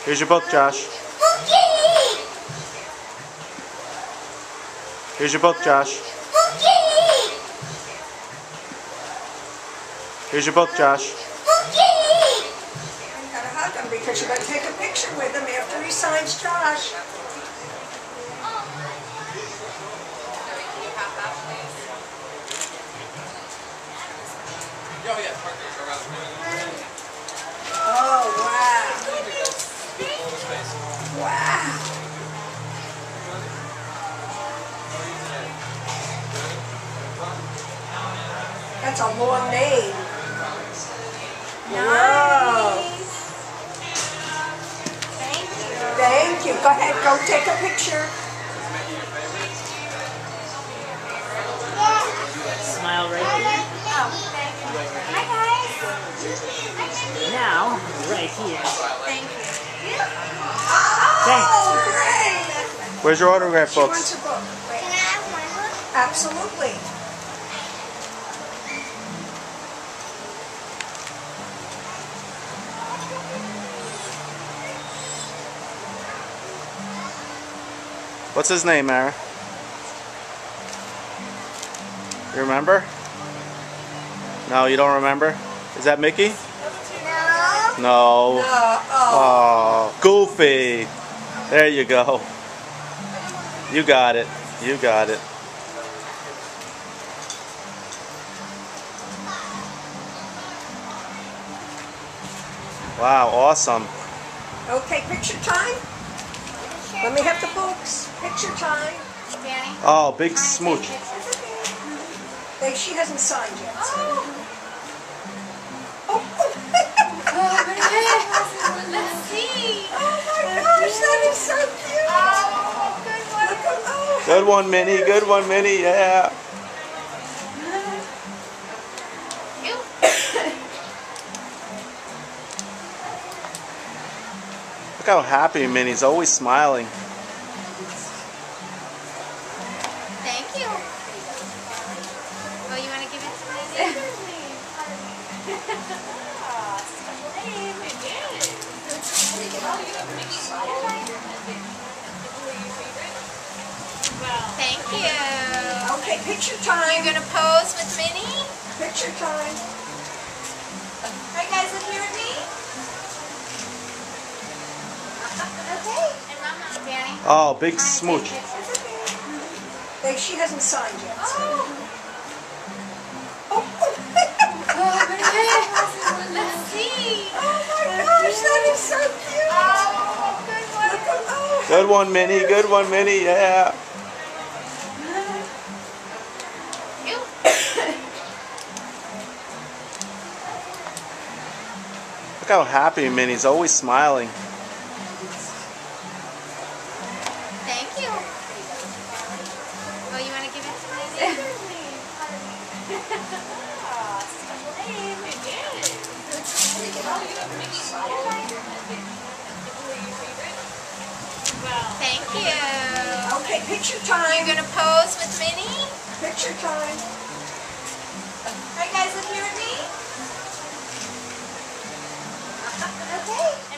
Here's your book, Josh. Here's your book, Josh. Here's your book, Josh. You gotta hug him because you're gonna take a picture with him after he signs Josh. Oh, wow. Wow. That's a long name. Nice. Thank you. Go ahead, go take a picture. Smile right here. Oh, thank you. Hi, guys. Now, right here. Thank you. Thanks. Oh, great. Where's your autograph She wants books? a book. Can I have my book? Absolutely. What's his name, Mara? You remember? No, you don't remember? Is that Mickey? No. No. Oh. Oh, Goofy. There you go. You got it. You got it. Wow, awesome. Okay, picture time. Let me have the books. Picture time. Danny? Oh, big smooch. Hey, she hasn't signed yet. Oh. Oh. Let's see. Oh my gosh, that is so cute. Oh, good one. Look at, oh. Good one, Minnie. Good one, Minnie. Yeah. You. Look how happy Minnie's always smiling. Thank you. Oh, you want to give it to my neighbor? Oh, special name. It is. Thank you. Okay, picture You time. gonna pose with Minnie? Picture time. Are you guys up here with me? Okay. And Mama. Danny? Oh, big smooch. Hey, she hasn't signed yet. Oh. Oh. Let's see. Oh my gosh, that is so cute. Oh, good one. Look at, oh. Good one, Minnie. Good one, Minnie. Yeah. You. Look how happy Minnie's always smiling. Thank you. Oh, you want to give it to my neighbor? Oh, special name. It is. Thank you. Okay, picture You time. gonna pose with Minnie? Picture time. Are you guys up here with me? Okay.